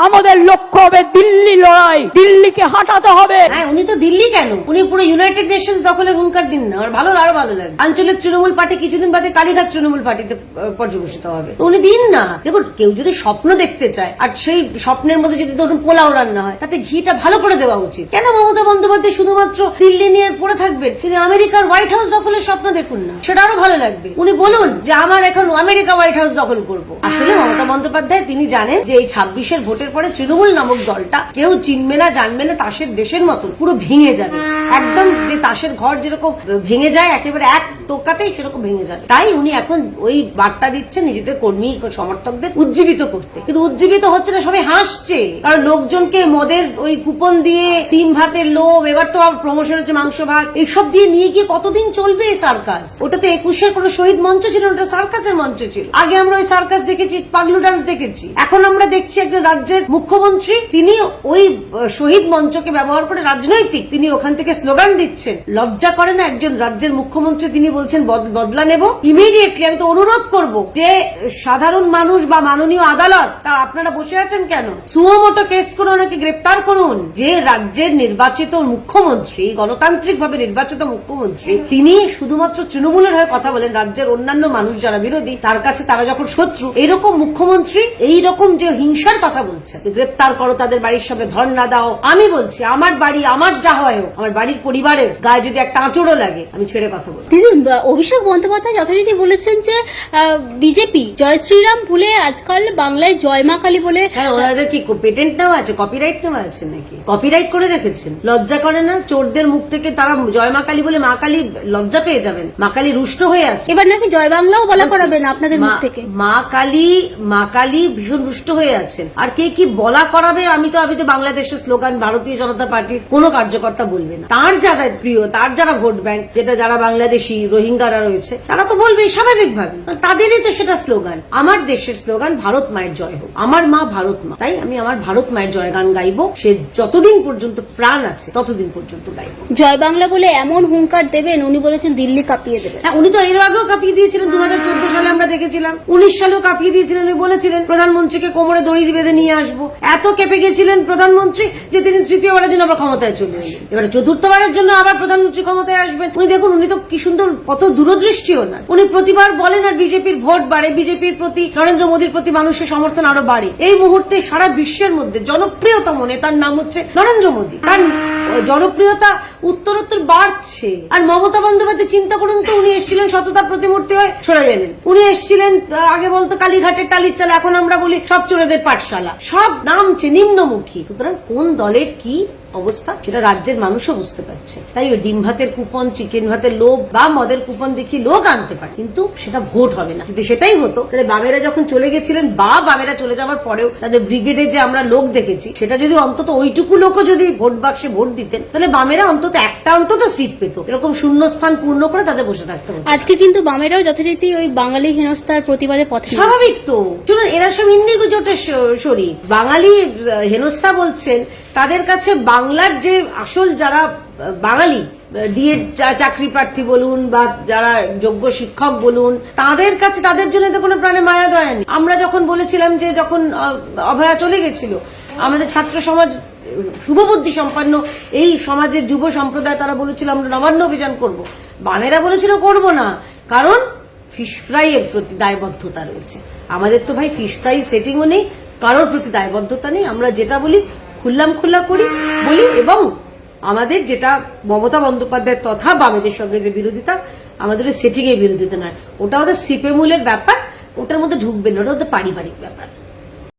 আমাদের লক্ষ্য হবে দিল্লি লড়াই, দিল্লিকে হাঁটাতে হবে। হ্যাঁ, উনি তো দিল্লি কেন, উনি পুরো ইউনাইটেড নেশনস দখলের হুঙ্কার দিন না, আমার আরো ভালো লাগে। আঞ্চলিক তৃণমূল পার্টি কিছুদিন বাদে কালীঘাট তৃণমূল পার্টিতে পর্যবেসিত হবে, তো উনি দিন না। দেখুন, কেউ যদি স্বপ্ন দেখতে চায় আর সেই স্বপ্নের মধ্যে যদি ধরুন পোলাও রান্না হয়, তাতে ঘিটা ভালো করে দেওয়া উচিত। কেন মমতা বন্দ্যোপাধ্যায় শুধুমাত্র দিল্লি নিয়ে পড়ে থাকবেন? তিনি আমেরিকার হোয়াইট হাউস দখলের স্বপ্ন দেখুন না, সেটা আরো ভালো লাগবে। উনি বলুন যে আমার এখন আমেরিকা হোয়াইট হাউস দখল করবো। আসলে মমতা বন্দ্যোপাধ্যায় তিনি জানেন যে এই 26-এর ভোটের পরে তৃণমূল নামক দলটা কেউ চিনবে না, জানবে না, তাসের দেশের মতো পুরো ভেঙে যাবে। একদম যে তাসের ঘর যেরকম ভেঙে যায় একেবারে এক টোকাতেই, সেরকম ভেঙে যাবে। তাই উনি এখন ওই বার্তা দিচ্ছেন নিজেদের কর্মী সমর্থকদের উজ্জীবিত করতে, কিন্তু উজ্জীবিত হচ্ছে না, সবাই হাসছে। কারণ লোকজনকে মদের ওই কুপন দিয়ে, ডিম ভাতের লোভ, এবার তো প্রমোশন হচ্ছে মাংস ভাত, এইসব দিয়ে নিয়ে গিয়ে কতদিন চলবে এই সার্কাস? ওটা তো 21-এর কোনো শহীদ মঞ্চ ছিল, ওটা সার্কাসের মঞ্চ ছিল। আগে আমরা ওই সার্কাস দেখেছি, পাগলু ডান্স দেখেছি। এখন আমরা দেখছি একজন রাজ্যের মুখ্যমন্ত্রী তিনি ওই শহীদ মঞ্চকে ব্যবহার করে রাজনৈতিক, তিনি ওখান থেকে স্লোগান দিচ্ছেন। লজ্জা করে না একজন রাজ্যের মুখ্যমন্ত্রী? তিনি বলছেন বদলা নেব ইমিডিয়েটলি। আমি তো অনুরোধ করব যে সাধারণ মানুষ বা মাননীয় আদালত, তা আপনারা বসে আছেন কেন? সুমোটো কেস করে ওনাকে গ্রেপ্তার করুন। যে রাজ্যের নির্বাচিত মুখ্যমন্ত্রী, গণতান্ত্রিক ভাবে নির্বাচিত মুখ্যমন্ত্রী, তিনি শুধুমাত্র তৃণমূলের হয়ে কথা বলেন, রাজ্যের অন্যান্য মানুষ যারা বিরোধী তার কাছে তারা যখন শত্রু, এইরকম মুখ্যমন্ত্রী এইরকম যে হিংসার কথা বলছে, গ্রেপ্তার করো, তাদের বাড়ির সামনে ধর্ণা দাও। আমি বলছি আমার বাড়ি, আমার যা হয় হোক, আমার বাড়ির পরিবারের গায়ে যদি একটা আঁচড়ও লাগে, আমি ছেড়ে কথা বলবো। দিদি, অভিষেক বন্দ্যোপাধ্যায় যথারীতি বলেছেন যে বিজেপি জয় শ্রীরাম ভুলে আজকাল বাংলায় জয় মা কালী বলে। হ্যাঁ, ওনাদের কি পেটেন্ট নেওয়া আছে, কপিরাইট নেওয়া আছে নাকি? কপিরাইট করে রেখেছেন। লজ্জা করে না? চোরদের মুখ থেকে তারা জয় মা কালী বলে মা কালী লজ্জা পেয়ে যাবেন। মা কালী রুষ্ট হয়ে আছে। এবার নাকি জয় বাংলাও বলা করাবেন আপনাদের মুখ থেকে। মা কালী ভীষণ রুষ্ট হয়ে আছেন। আর কে কি বলা করাবে? আমি তো বাংলাদেশের স্লোগান ভারতীয় জনতা পার্টির কোন কার্যকর্তা বলবে না। তার যারা প্রিয়, তার যারা ভোট ব্যাংক, যেটা যারা বাংলাদেশি রোহিঙ্গারা রয়েছে, তারা তো বলবে স্বাভাবিকভাবে, তাদেরই তো সেটা স্লোগান। আমার দেশের স্লোগান ভারত মায়ের জয় হোক, আমার মা ভারত মা। তাই আমি আমার ভারত মায়ের জয় গান গাইবো। সে যতদিন পর্যন্ত প্রাণ আছে ততদিন পর্যন্ত গাইবো। জয় বাংলা বলে এমন হুঙ্কার দেবেন, উনি বলেছেন দিল্লি কাঁপিয়ে দেবেন। হ্যাঁ, উনি তো এর আগেও কাঁপিয়ে দিয়েছিলেন। 2014 সালে আমরা দেখেছিলাম, 19 সালেও কাঁপিয়ে দিয়েছিলেন। উনি বলেছিলেন প্রধানমন্ত্রীকে কোমরে দড়ি বেঁধে নিয়ে আসবো। এত কেঁপে গেছিলেন প্রধানমন্ত্রী যে তিনি তৃতীয়বারের জন্য আবার ক্ষমতায় চলে এলেন। এবারে চতুর্থবারের জন্য আবার প্রধানমন্ত্রী ক্ষমতায় আসবেন। উনি দেখুন, উনি তো কি সুন্দর, কত দূরদৃষ্টিও না। উনি প্রতিবার বলেন আর বিজেপির ভোট বাড়ে, বিজেপির প্রতি, নরেন্দ্র মোদীর প্রতি মানুষের সমর্থন আরো বাড়ে। এই মুহূর্তে সারা বিশ্বের মধ্যে জনপ্রিয়তম নেতার নাম হচ্ছে নরেন্দ্র মোদী। তার জনপ্রিয়তা উত্তরোত্তর বাড়ছে। আর মমতা বন্দ্যোপাধ্যায় চিন্তা করুন তো, উনি এসেছিলেন সততার প্রতিমূর্তি হয়ে, সরে গেলেন। উনি এসেছিলেন, আগে বলতো কালীঘাটের টালির চালা, এখন আমরা বলি সব চোরেদের পাঠশালা। সব নামছে নিম্নমুখী। সুতরাং কোন দলের কি অবস্থা সেটা রাজ্যের মানুষও বুঝতে পারছে। তাই ওই ডিম ভাতের কুপন, চিকেন ভাতের লোভ বা মদের কুপন দেখিয়ে লোক আনতে পারে, কিন্তু সেটা ভোট হবে না। যদি সেটাই হতো, তাহলে বামেরা যখন চলে গেছিলেন বা বামেরা চলে যাওয়ার পরেও তাদের ব্রিগেডে যে আমরা লোক দেখেছি, সেটা যদি অন্তত ওইটুকু লোকও যদি ভোট বাক্সে ভোট দিতেন, তাহলে বামেরা অন্তত একটা অন্তত সিট পেত। এরকম শূন্যস্থান পূর্ণ করে তাদের বসে থাকতে হতো। আজকে কিন্তু বামেরাও যথারীতি ওই বাঙালি হেনস্থার প্রতিবাদের পথে। স্বাভাবিক তো, শুনুন, এরা সব ইন্ডিগো জোটের শরীর। বাঙালি হেনস্থা বলছেন, তাদের কাছে বাংলার যে আসল যারা বাঙালি ডিএড চাকরি প্রার্থী বলুন বা যারা যোগ্য শিক্ষক বলুন, তাদের কাছে, তাদের জন্য তো কোনো প্রাণে মায়া দয়া নেই। আমরা যখন বলেছিলাম যে যখন অভয়া চলে গেছিল, আমাদের ছাত্র সমাজ, শুভবুদ্ধি সম্পন্ন এই সমাজের যুব সম্প্রদায়, তারা বলেছিল আমরা নবান্ন অভিযান করব। বামেরা বলেছিল করব না, কারণ ফিশ ফ্রাই এর প্রতি দায়বদ্ধতা রয়েছে। আমাদের তো ভাই ফিশ ফ্রাই সেটিংও নেই, কারোর প্রতি দায়বদ্ধতা নেই। আমরা যেটা বলি খুল্লাম খুল্লা বলি, এবং আমাদের যেটা মমতা বন্দ্যোপাধ্যায়ের তথা বামেদের সঙ্গে যে বিরোধিতা, আমাদের সেটিং এর বিরোধিতা নয়, ওটা ওদের সিপেমুলের ব্যাপার, ওটার মধ্যে ঢুকবেন না, ওটা ওদের পারিবারিক ব্যাপার।